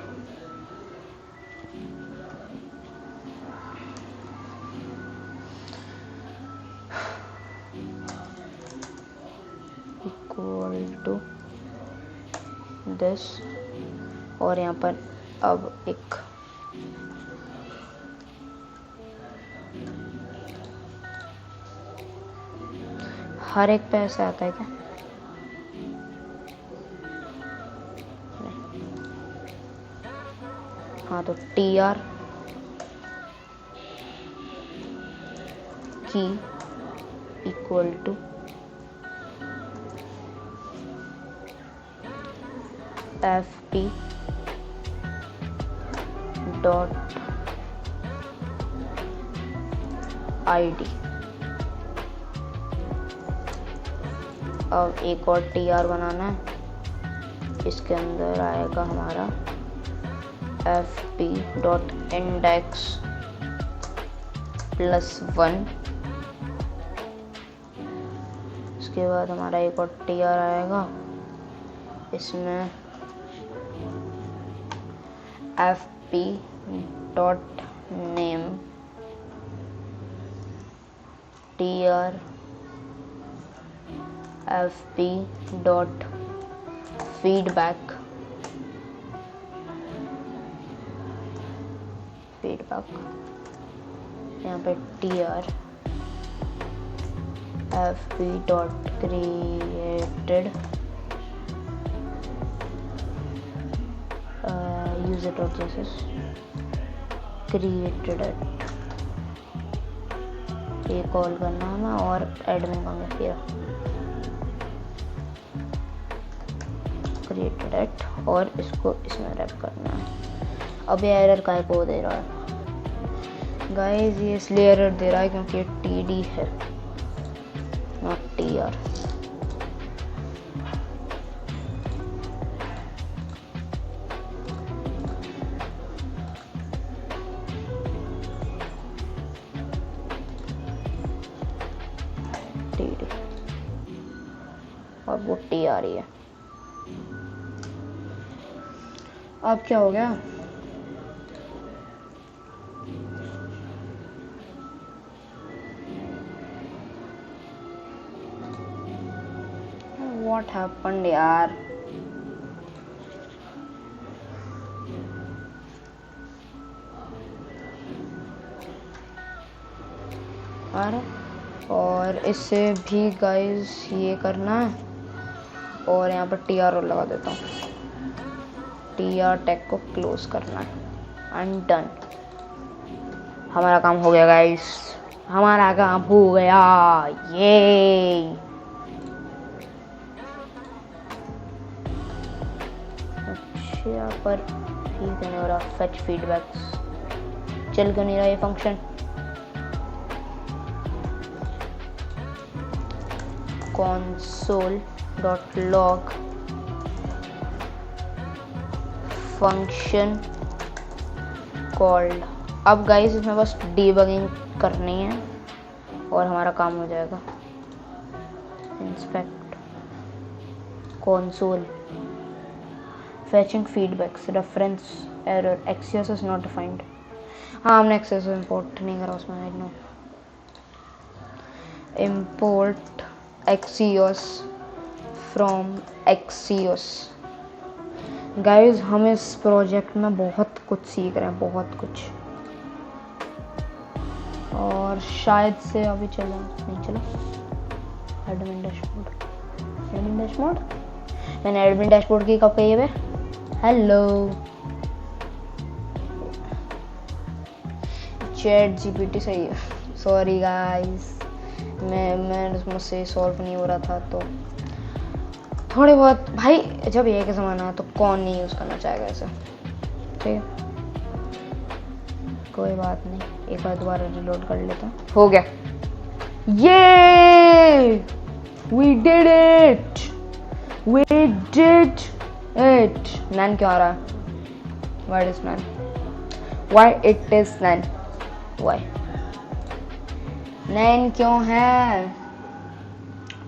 इक्वल टू दिस, और यहाँ पर अब एक हर एक पे ऐसे आता है क्या? नहीं। हाँ, तो tr की equal to fp dot id। अब एक और tr बनाना है, इसके अंदर आएगा हमारा fp डॉट इंडेक्स +1, इसके बाद हमारा एक और tr आएगा, इसमें fp dot name tr fp dot feedback यहाँ पे tr fp dot created user dot JSS created at, ये कॉल करना है ना, और एडमिन का फिर क्रिएटेड एट, और इसको इसमें रैप करना है। अब ये एरर काय को दे रहा है गाइस? ये इसलिए एरर दे रहा है क्योंकि ये td है, नॉट tr। td और वो tr ही है। अब क्या हो गया? What happened यार? अरे, और इससे भी गाइस ये करना है, और यहाँ पर TR लगा देता हूँ। TR टैग को क्लोज करना है एंड डन। हमारा काम हो गया गाइस, हमारा काम हो गया। ये अच्छा, यहाँ पर ठीक नहीं हो रहा। फेच फीडबैक्स चल क्यों नहीं रहा ये फंक्शन? console.log function called. अब गाइस इसमें बस डीबगिंग करनी है और हमारा काम हो जाएगा। Inspect console fetching feedbacks reference error axios is not defined। हाँ, हमने axios इंपोर्ट नहीं करा उसमें। I know import axios from axios। Guys हम इस प्रोजेक्ट में बहुत कुछ सीख रहे हैं, बहुत कुछ। और शायद से अभी चला नहीं चला एडमिन डैशबोर्ड। एडमिन डैशबोर्ड मैंने एडमिन डैशबोर्ड की कब कही है? हेलो चैट जीपीटी सही है। सॉरी गाइस, मैं मुझसे सॉल्व नहीं हो रहा था, तो थोड़े बहुत भाई, जब ये का ज़माना है तो कौन नहीं यूज़ करना चाहेगा ऐसा। ठीक है, कोई बात नहीं, एक बार दोबारा रिलोड कर लेता हूँ। हो गया, ये we did it, we did it. NaN क्यों आ रहा है? What is NaN? Why it is NaN? Why NaN क्यों है?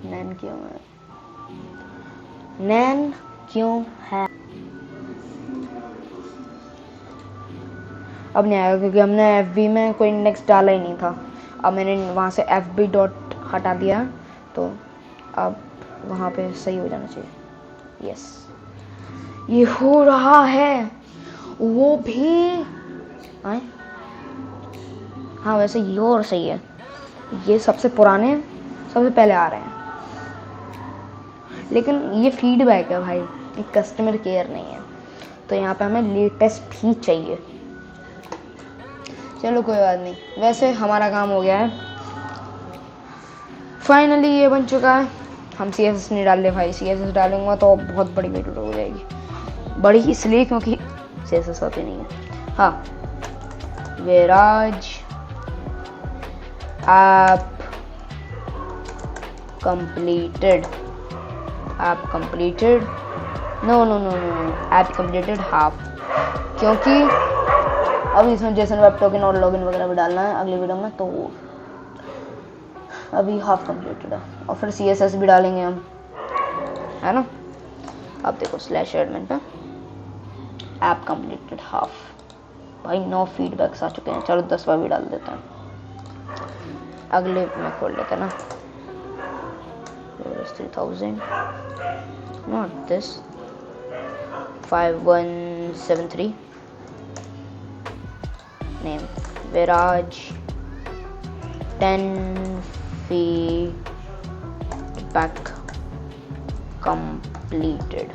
नैन क्यों है? नैन क्यों है? अब नहीं आएगा क्योंकि हमने FB में कोई इंडेक्स डाला ही नहीं था। अब मैंने वहाँ से FB डॉट हटा दिया, तो अब वहाँ पे सही हो जाना चाहिए। यस, ये हो रहा है। वो भी आए, हाँ वैसे ये और सही है। ये सबसे पुराने सबसे पहले आ रहे हैं, लेकिन ये फीडबैक है भाई, ये कस्टमर केयर नहीं है, तो यहाँ पे हमें लेटेस्ट ही चाहिए। चलो कोई बात नहीं, वैसे हमारा काम हो गया है फाइनली, ये बन चुका है। हम CSS नहीं डाल रहे भाई, CSS डालूंगा तो बहुत बड़ी वीडियो हो जाएगी। बड़ी इसलिए क्योंकि CSS होती नहीं है। हाँ, वेराज app completed, app completed, no no no no, app completed half, क्योंकि अब इसमें जेसन वेब टोकन और लॉगिन वगैरह भी डालना है अगली वीडियो में, तो अभी हाफ कंप्लीटेड है। और फिर CSS भी डालेंगे हम, है ना। अब देखो स्लैश एडमिन पे ऐप कंप्लीटेड हाफ, भाई 9 फीडबैक्स आ चुके हैं। चलो 10वां भी डाल देते हैं, अगले में खोल लेते हैं ना। 3000 not this, 5173 name Viraj, 10 feedback completed,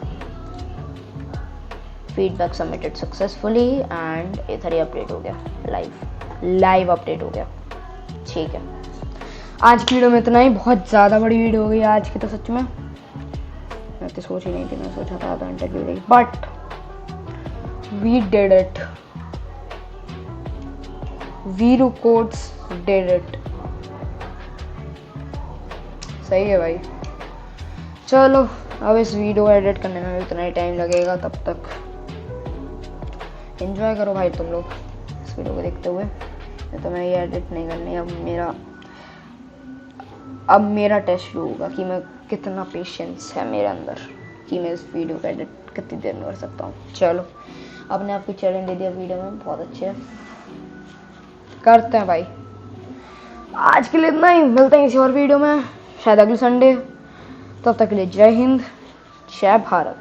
feedback submitted successfully and इधर ही अपडेट हो गया, लाइव अपडेट हो गया। ठीक है, आज की वीडियो में इतना ही। बहुत ज़्यादा बड़ी वीडियो हो गई आज की तो, सच में मैं तो सोच ही नहीं थी, मैं सोचा था आधा घंटे की video, but we did it, Viru codes did it. सही है भाई। चलो अब इस वीडियो को एडिट करने में उतना ही टाइम लगेगा, तब तक एंजॉय करो भाई तुम लोग इस वीडियो को देखते हुए। तो मैं ये एडिट नहीं करनी, अब मेरा टेस्ट शुरू होगा कि मैं कितना पेशेंस है मेरे अंदर, कि मैं इस वीडियो को एडिट कितनी देर में कर सकता हूँ। चलो, अपने आप को चैलेंज दे दिया वीडियो में, बहुत अच्छे करते हैं भाई। आज के लिए इतना ही, मिलते हैं किसी और वीडियो में शायद अगले संडे। तब तक के लिए जय हिंद, जय भारत।